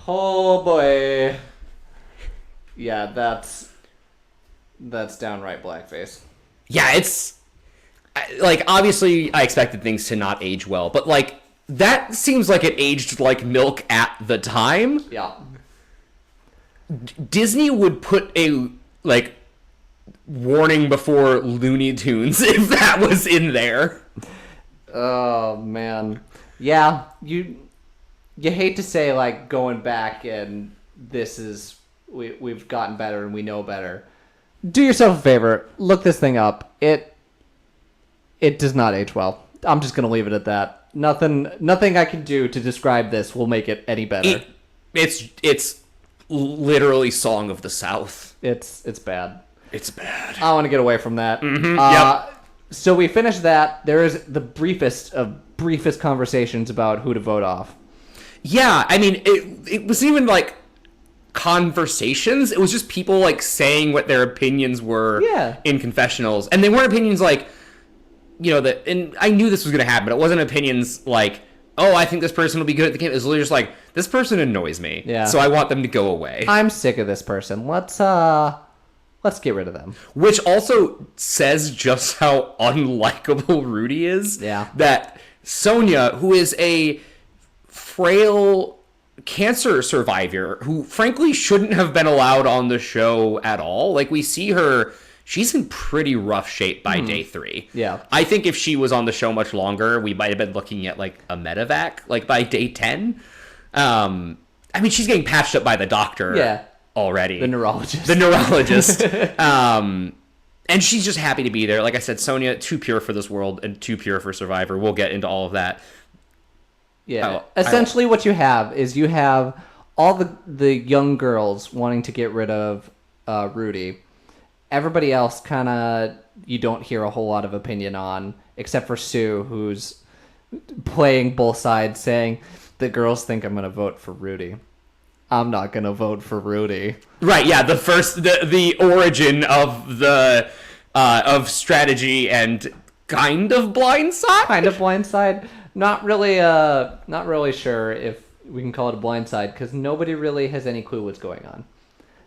Oh boy. Yeah, that's downright blackface. Yeah, it's like, obviously I expected things to not age well, but like that seems like it aged like milk at the time. Yeah. Disney would put a like warning before Looney Tunes if that was in there. Oh man. Yeah, you hate to say like going back and we've gotten better and we know better. Do yourself a favor, look this thing up. It does not age well. I'm just gonna leave it at that. Nothing I can do to describe this will make it any better. It's literally Song of the South. It's bad. It's bad. I want to get away from that. Mm-hmm. Yep. So we finished that. There is the briefest conversations about who to vote off. Yeah, I mean, it wasn't even like conversations. It was just people like saying what their opinions were in confessionals. And they weren't opinions like, and I knew this was going to happen, but it wasn't opinions like, oh, I think this person will be good at the game. It was literally just like, this person annoys me. Yeah. So I want them to go away. I'm sick of this person. Let's get rid of them. Which also says just how unlikable Rudy is. Yeah. That Sonya, who is a frail cancer survivor who frankly shouldn't have been allowed on the show at all. Like, we see her, she's in pretty rough shape by day 3. Yeah. I think if she was on the show much longer, we might have been looking at like a medevac, like by day 10. I mean, she's getting patched up by the doctor already. The neurologist. And she's just happy to be there. Like I said, Sonya, too pure for this world and too pure for Survivor. We'll get into all of that. Yeah. Essentially what you have is you have all the young girls wanting to get rid of Rudy. Everybody else kind of you don't hear a whole lot of opinion on, except for Sue, who's playing both sides, saying, the girls think I'm going to vote for Rudy. I'm not going to vote for Rudy. Right, yeah, the origin of the of strategy and kind of blindside. Kind of blindside. Not really sure if we can call it a blindside because nobody really has any clue what's going on.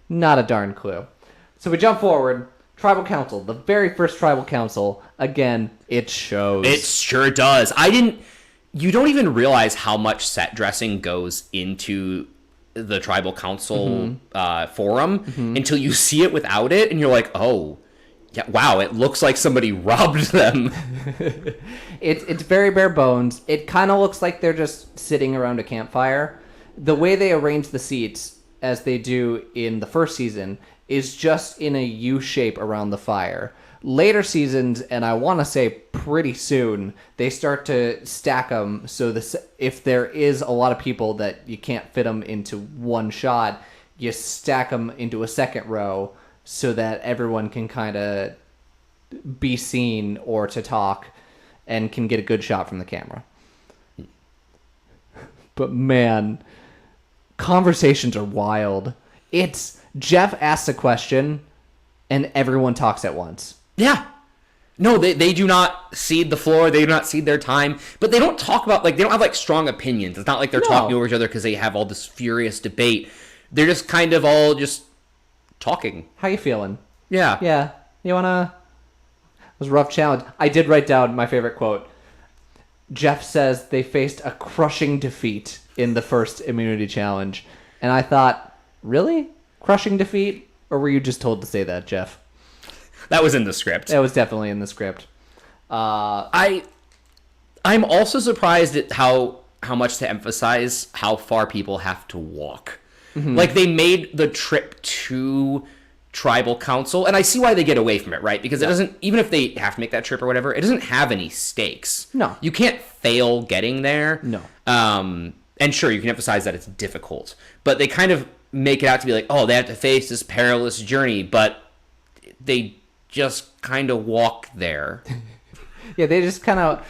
Not a darn clue. So we jump forward. Tribal Council, the very first Tribal Council. Again, it shows. It sure does. You don't even realize how much set dressing goes into the Tribal Council forum until you see it without it, and you're like, oh, yeah, wow, it looks like somebody robbed them. It's very bare bones. It kind of looks like they're just sitting around a campfire. The way they arrange the seats, as they do in the first season, is just in a U shape around the fire. Later seasons, and I want to say pretty soon, they start to stack them so if there is a lot of people that you can't fit them into one shot, you stack them into a second row so that everyone can kind of be seen or to talk and can get a good shot from the camera. But man, conversations are wild. It's Jeff asks a question and everyone talks at once. Yeah. No, they do not cede the floor. They do not cede their time. But they don't talk about, like, they don't have, like, strong opinions. It's not like they're talking over each other because they have all this furious debate. They're just kind of all just talking. How you feeling? Yeah. Yeah. You wanna... It was a rough challenge. I did write down my favorite quote. Jeff says they faced a crushing defeat in the first immunity challenge. And I thought, really? Crushing defeat? Or were you just told to say that, Jeff? That was in the script. That was definitely in the script. I'm also surprised at how much to emphasize how far people have to walk. Mm-hmm. Like, they made the trip to Tribal Council, and I see why they get away from it, right? Because it doesn't, even if they have to make that trip or whatever, it doesn't have any stakes. No. You can't fail getting there. No. And sure, you can emphasize that it's difficult, but they kind of make it out to be like, oh, they have to face this perilous journey, but they just kind of walk there. Yeah, they just kind of...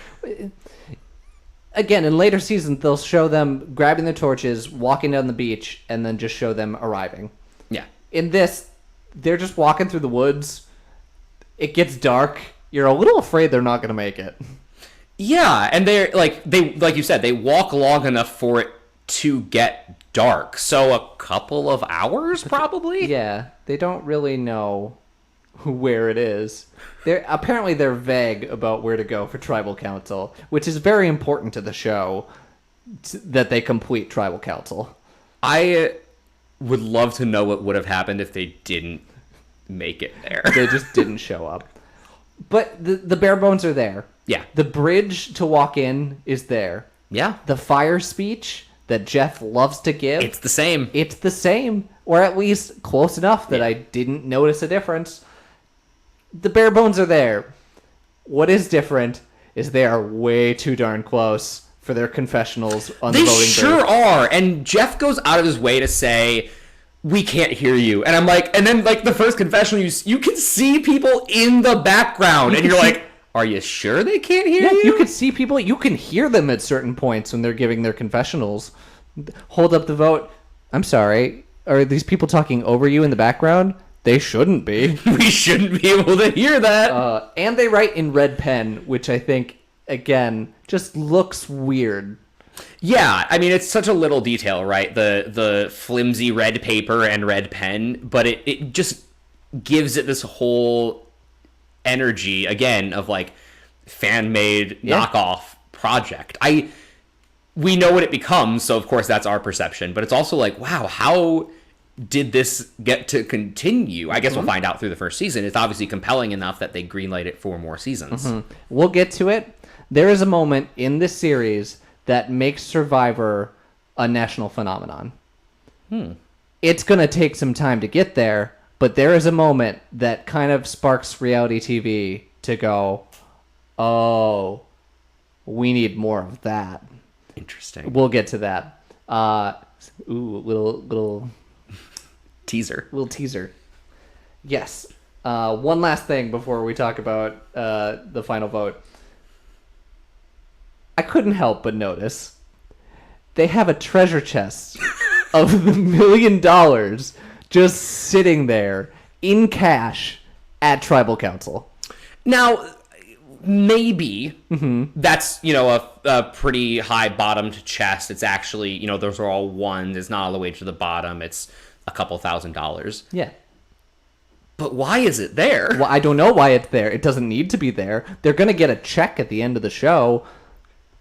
Again, in later seasons, they'll show them grabbing their torches, walking down the beach, and then just show them arriving. Yeah. In this, they're just walking through the woods. It gets dark. You're a little afraid they're not going to make it. Yeah, and they're like you said, they walk long enough for it to get dark. So a couple of hours, probably? Yeah, they don't really know where it is. Apparently they're vague about where to go for Tribal Council, which is very important to the show that they complete Tribal Council. I would love to know what would have happened if they didn't make it there. They just didn't show up. But the bare bones are there. Yeah. The bridge to walk in is there. Yeah. The fire speech that Jeff loves to give. It's the same. It's the same. Or at least close enough that I didn't notice a difference. The bare bones are there. What is different is they are way too darn close for their confessionals on the voting booth. They sure are. And Jeff goes out of his way to say, we can't hear you. And I'm like, and then like the first confessional, you can see people in the background. And you're like, are you sure they can't hear you? You can see people. You can hear them at certain points when they're giving their confessionals. Hold up the vote. I'm sorry. Are these people talking over you in the background? They shouldn't be. We shouldn't be able to hear that. And they write in red pen, which I think, again, just looks weird. Yeah, I mean, it's such a little detail, right? The flimsy red paper and red pen, but it just gives it this whole energy, again, of, like, fan-made knockoff project. We know what it becomes, so of course that's our perception, but it's also like, wow, how did this get to continue? I guess we'll find out through the first season. It's obviously compelling enough that they greenlight it for more seasons. Mm-hmm. We'll get to it. There is a moment in this series that makes Survivor a national phenomenon. It's going to take some time to get there, but there is a moment that kind of sparks reality TV to go, oh, we need more of that. Interesting. We'll get to that. Little teaser. Little teaser. Yes. One last thing before we talk about the final vote. I couldn't help but notice they have a treasure chest of the $1 million just sitting there in cash at Tribal Council. Now, maybe that's, a pretty high bottomed chest. It's actually, those are all ones. It's not all the way to the bottom. It's a couple $1,000s. Yeah. But why is it there? Well, I don't know why it's there. It doesn't need to be there. They're going to get a check at the end of the show,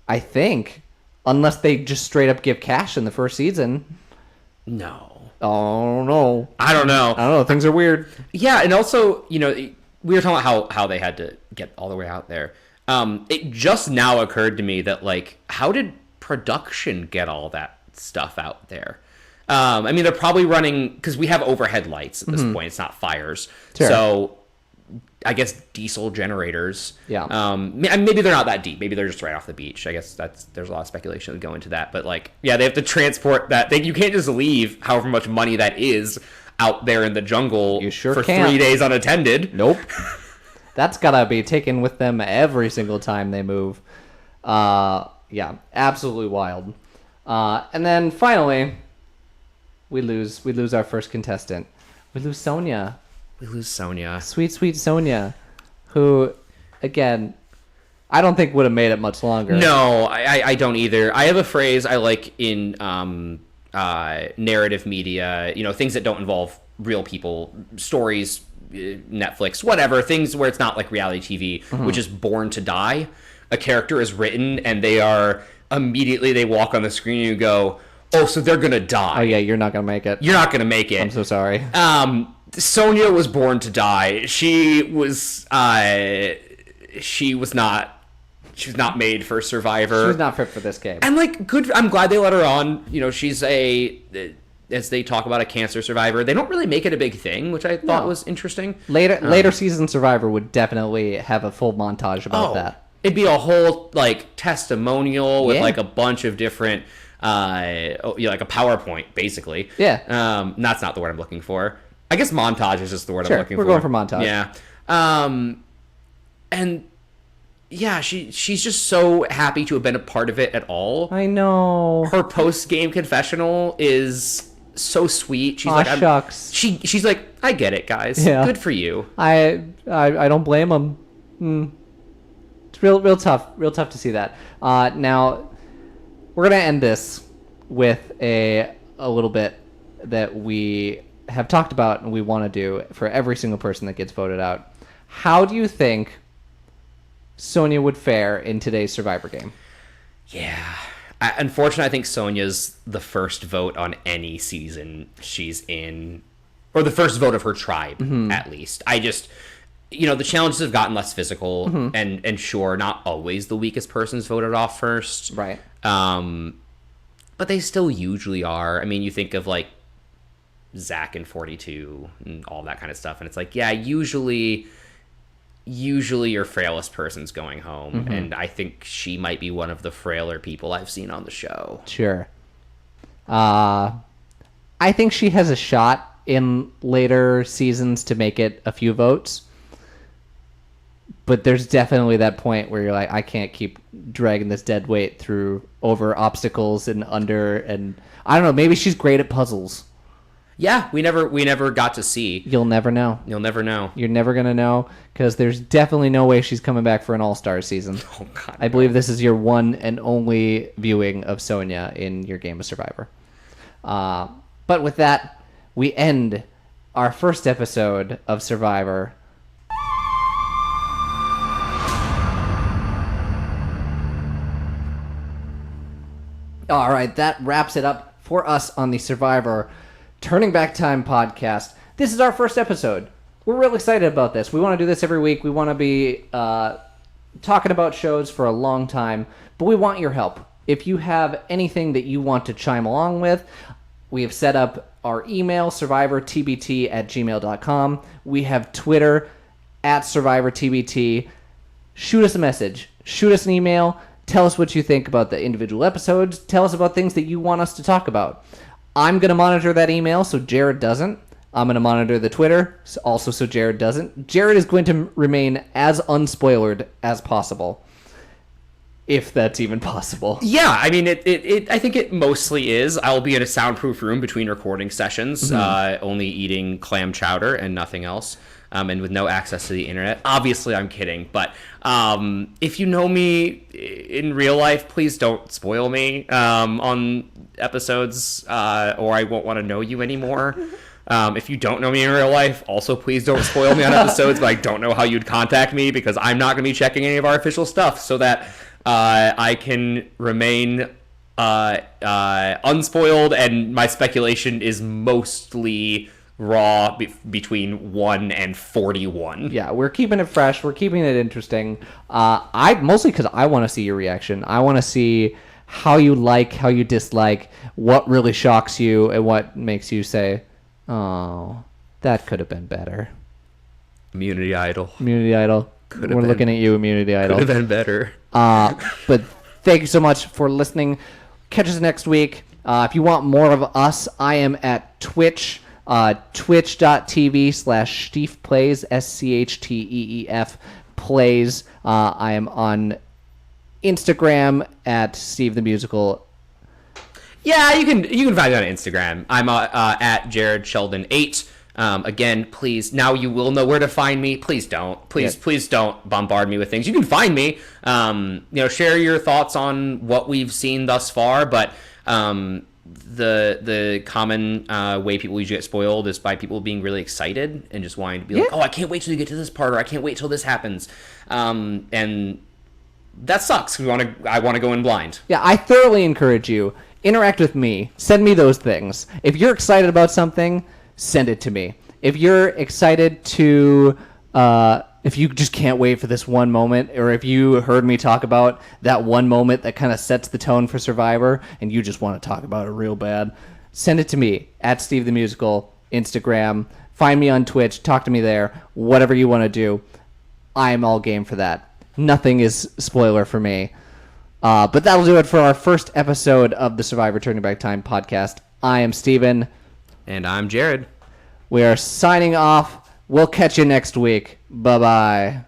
I think, unless they just straight up give cash in the first season. No. Oh, no. I don't know. I don't know. Things are weird. Yeah, and also, we were talking about how they had to get all the way out there. It just now occurred to me that, like, how did production get all that stuff out there? I mean, they're probably running, because we have overhead lights at this point. It's not fires. Sure. So I guess diesel generators. Yeah. Maybe they're not that deep. Maybe they're just right off the beach. I guess there's a lot of speculation that go into that. But, like, yeah, they have to transport that. You can't just leave however much money that is out there in the jungle for can't. 3 days unattended. Nope. That's got to be taken with them every single time they move. Yeah, absolutely wild. And then finally, we lose our first contestant. We lose Sonia. Sweet, sweet Sonia, who, again, I don't think would have made it much longer. No, I don't either. I have a phrase I like in narrative media, things that don't involve real people, stories, Netflix, whatever, things where it's not like reality TV, which is born to die. A character is written and they walk on the screen and you go, oh, so they're going to die. Oh, yeah, you're not going to make it. You're not going to make it. I'm so sorry. Sonia was born to die. She was not made for Survivor. She was not fit for this game. And, like, good. I'm glad they let her on. She's as they talk about, a cancer survivor. They don't really make it a big thing, which I thought was interesting. Later season Survivor would definitely have a full montage about that. It'd be a whole, like, testimonial with like a bunch of different, like a PowerPoint, basically. Yeah. That's not the word I'm looking for. I guess montage is just the word I'm looking for. We're going for montage. Yeah. And yeah, she's just so happy to have been a part of it at all. I know. Her post-game confessional is so sweet. She's like, shucks. She's like, I get it, guys. Yeah. Good for you. I don't blame them. It's real tough to see that. Now we're gonna end this with a little bit that we have talked about and we want to do for every single person that gets voted out. How do you think Sonia would fare in today's Survivor game? Yeah. Unfortunately, I think Sonia's the first vote on any season she's in, or the first vote of her tribe, at least. I just, the challenges have gotten less physical, and sure, not always the weakest person's voted off first. Right. But they still usually are. I mean, you think of, like, Zach and 42 and all that kind of stuff, and it's like, yeah, usually your frailest person's going home, and I think she might be one of the frailer people I've seen on the show. Sure. I think she has a shot in later seasons to make it a few votes, but there's definitely that point where you're like, I can't keep dragging this dead weight through over obstacles and under, and I don't know, maybe she's great at puzzles. Yeah, we never got to see. You'll never know. You'll never know. You're never going to know, because there's definitely no way she's coming back for an All-Star season. Oh, God. I believe this is your one and only viewing of Sonia in your game of Survivor. But with that, we end our first episode of Survivor. All right, that wraps it up for us on the Survivor Turning Back Time podcast. This is our first episode. We're real excited about this. We want to do this every week. We want to be talking about shows for a long time, but we want your help. If you have anything that you want to chime along with, we have set up our email, survivortbt@gmail.com. We have Twitter, @survivortbt. Shoot us a message. Shoot us an email. Tell us what you think about the individual episodes. Tell us about things that you want us to talk about. I'm going to monitor that email so Jared doesn't. I'm going to monitor the Twitter also so Jared doesn't. Jared is going to remain as unspoilered as possible, if that's even possible. Yeah, I mean, I think it mostly is. I'll be in a soundproof room between recording sessions, only eating clam chowder and nothing else. and with no access to the internet. Obviously, I'm kidding, but if you know me in real life, please don't spoil me on episodes, or I won't want to know you anymore. If you don't know me in real life, also please don't spoil me on episodes, but I don't know how you'd contact me because I'm not going to be checking any of our official stuff so that I can remain unspoiled, and my speculation is mostly raw between 1 and 41. Yeah, we're keeping it fresh. We're keeping it interesting. I mostly because I want to see your reaction. I want to see how you like, how you dislike, what really shocks you, and what makes you say, "Oh, that could have been better." Immunity Idol. Immunity Idol. We're looking at you, Immunity Idol. Could have been better. But thank you so much for listening. Catch us next week. If you want more of us, I am at Twitch. Twitch.tv/SteefPlays, SCHTEEF plays. I am on Instagram at Steve the Musical. Yeah, you can find me on Instagram. I'm at Jared Sheldon 8. Again, please, now you will know where to find me. Please don't. Please don't bombard me with things. You can find me. Share your thoughts on what we've seen thus far, but the common way people usually get spoiled is by people being really excited and just wanting to be like, oh, I can't wait till you get to this part, or I can't wait till this happens. And that sucks. I want to go in blind. Yeah, I thoroughly encourage you. Interact with me. Send me those things. If you're excited about something, send it to me. If you're excited to, if you just can't wait for this one moment, or if you heard me talk about that one moment that kind of sets the tone for Survivor, and you just want to talk about it real bad, send it to me at Steve the Musical, Instagram. Find me on Twitch. Talk to me there. Whatever you want to do, I am all game for that. Nothing is spoiler for me. But that'll do it for our first episode of the Survivor Turning Back Time podcast. I am Steven. And I'm Jared. We are signing off. We'll catch you next week. Bye-bye.